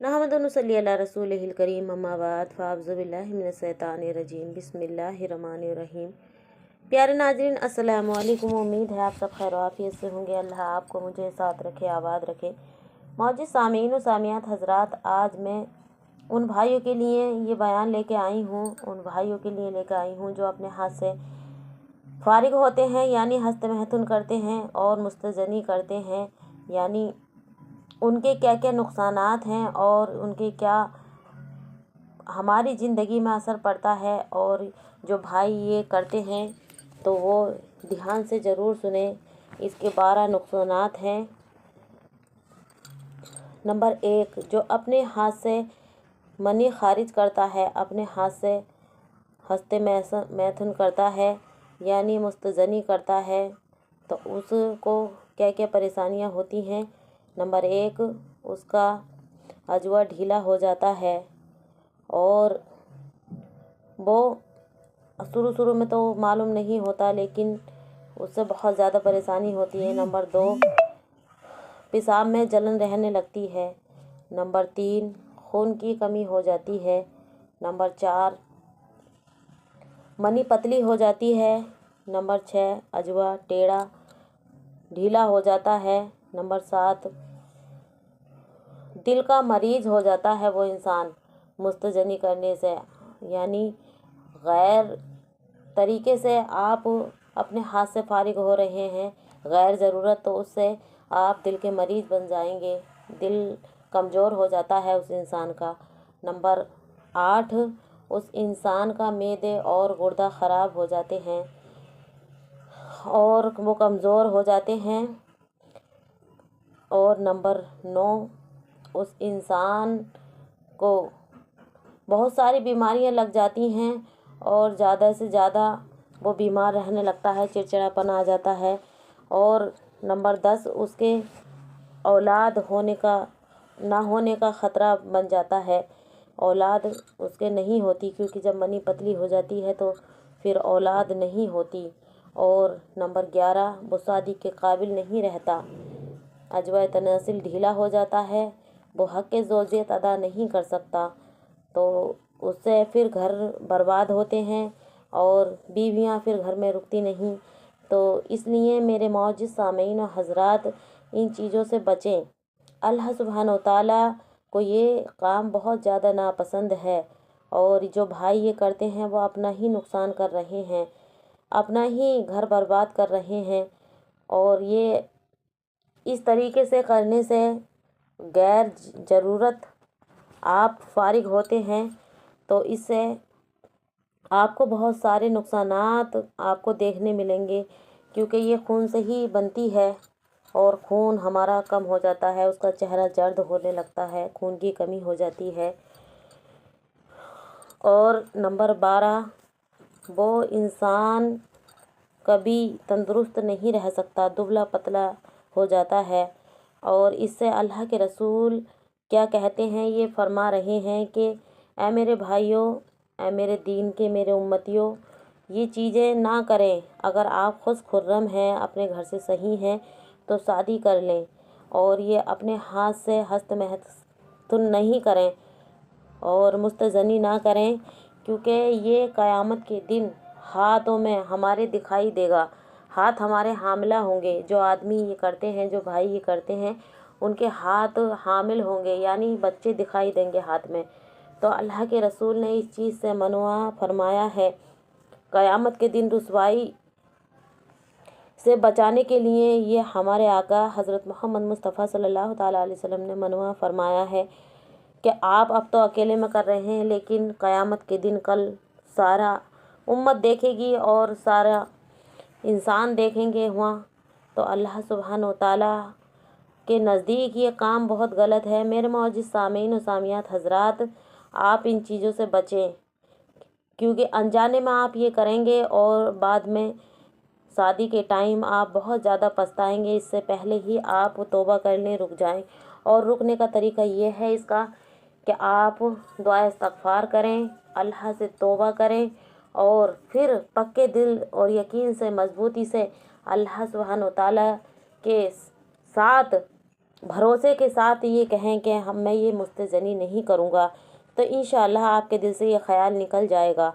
नहमदुहु व नसल्ली अला रसूलिहिल करीम अम्मा बाद फ़अऊज़ु बिल्लाहि मिनश शैतानिर रजीम बिस्मिल्लाहिर रहमानिर रहीम। प्यारे नाज़रीन अस्सलामु अलैकुम। उम्मीद है आप सब खैर आफियत से होंगे। अल्लाह आपको मुझे साथ रखे, आबाद रखे। मौजूद सामीन व सामियात हज़रात, आज मैं उन भाइयों के लिए ये बयान लेके आई हूँ, उन भाइयों के लिए लेकर आई हूँ जो अपने हाथ से फारिग होते हैं, यानी हस्त महतुन करते हैं और मुस्तजनी करते हैं, यानी उनके क्या क्या नुकसानात हैं और उनके क्या हमारी ज़िंदगी में असर पड़ता है। और जो भाई ये करते हैं तो वो ध्यान से ज़रूर सुने। इसके 12 नुकसानात हैं। नंबर 1, जो अपने हाथ से मनी खारिज करता है, अपने हाथ से हस्ते मैथुन करता है, यानी मुस्तजनी करता है, तो उसको क्या क्या परेशानियां होती हैं। नंबर 1, उसका अजवा ढीला हो जाता है और वो शुरू में तो मालूम नहीं होता, लेकिन उससे बहुत ज़्यादा परेशानी होती है। नंबर 2, पेशाब में जलन रहने लगती है। नंबर 3, खून की कमी हो जाती है। नंबर 4, मनी पतली हो जाती है। नंबर 6, अजवा टेढ़ा ढीला हो जाता है। नंबर 7, दिल का मरीज हो जाता है वो इंसान मुस्तजनी करने से, यानी गैर तरीके से आप अपने हाथ से फारिग हो रहे हैं गैर ज़रूरत, तो उससे आप दिल के मरीज़ बन जाएंगे, दिल कमज़ोर हो जाता है उस इंसान का। नंबर 8, उस इंसान का मैदे और गुर्दा ख़राब हो जाते हैं और वो कमज़ोर हो जाते हैं। और नंबर 9, उस इंसान को बहुत सारी बीमारियां लग जाती हैं और ज़्यादा से ज़्यादा वो बीमार रहने लगता है, चिड़चिड़ापन आ जाता है। और नंबर 10, उसके औलाद ना होने का ख़तरा बन जाता है। औलाद उसके नहीं होती, क्योंकि जब मनी पतली हो जाती है तो फिर औलाद नहीं होती। और नंबर 11, वो शादी के काबिल नहीं रहता। अजवा तनासिल ढीला हो जाता है, वो हक़ के ज़ौजियत अदा नहीं कर सकता, तो उससे फिर घर बर्बाद होते हैं और बीवियां फिर घर में रुकती नहीं। तो इसलिए मेरे मौजूद सामीन व हज़रात, इन चीज़ों से बचें। अल्लाह सुब्हानो तआला को ये काम बहुत ज़्यादा नापसंद है और जो भाई ये करते हैं वो अपना ही नुकसान कर रहे हैं, अपना ही घर बर्बाद कर रहे हैं। और ये इस तरीके से करने से गैर ज़रूरत आप फारिग होते हैं, तो इससे आपको बहुत सारे नुकसानात आपको देखने मिलेंगे, क्योंकि ये खून से ही बनती है और खून हमारा कम हो जाता है, उसका चेहरा जर्द होने लगता है, खून की कमी हो जाती है। और नंबर 12, वो इंसान कभी तंदुरुस्त नहीं रह सकता, दुबला पतला हो जाता है। और इससे अल्लाह के रसूल क्या कहते हैं, ये फरमा रहे हैं कि ऐ मेरे भाइयों, ऐ मेरे दीन के मेरे उम्मतियों, ये चीज़ें ना करें। अगर आप खुश खुर्रम हैं, अपने घर से सही हैं, तो शादी कर लें और ये अपने हाथ से हस्त महतुन नहीं करें और मुस्तजनी ना करें, क्योंकि ये क़यामत के दिन हाथों में हमारे दिखाई देगा। हाथ हमारे हामिला होंगे। जो आदमी ये करते हैं, जो भाई ये करते हैं, उनके हाथ हामिल होंगे, यानी बच्चे दिखाई देंगे हाथ में। तो अल्लाह के रसूल ने इस चीज़ से मनवा फरमाया है। क़यामत के दिन रुसवाई से बचाने के लिए ये हमारे आका हज़रत मोहम्मद मुस्तफ़ा सल्लल्लाहु ताला अलैहि वसल्लम ने मनवा फरमाया है कि आप अब तो अकेले में कर रहे हैं, लेकिन क़यामत के दिन कल सारा उम्मत देखेगी और सारा इंसान देखेंगे वहाँ। तो अल्लाह सुब्हानो तआला के नज़दीक ये काम बहुत गलत है। मेरे मौजूद सामीन व सामियात हज़रात, आप इन चीज़ों से बचें, क्योंकि अनजाने में आप ये करेंगे और बाद में शादी के टाइम आप बहुत ज़्यादा पछताएंगे। इससे पहले ही आप तौबा कर लें, रुक जाएं। और रुकने का तरीका ये है इसका कि आप दुआ इस्तग़फ़ार करें, अल्लाह से तौबा करें और फिर पक्के दिल और यकीन से मजबूती से अल्लाह सुब्हानो तआला के साथ بھروسے کے ساتھ یہ کہیں کہ میں یہ مستغنی نہیں کروں گا، تو انشاءاللہ آپ کے دل سے یہ خیال نکل جائے گا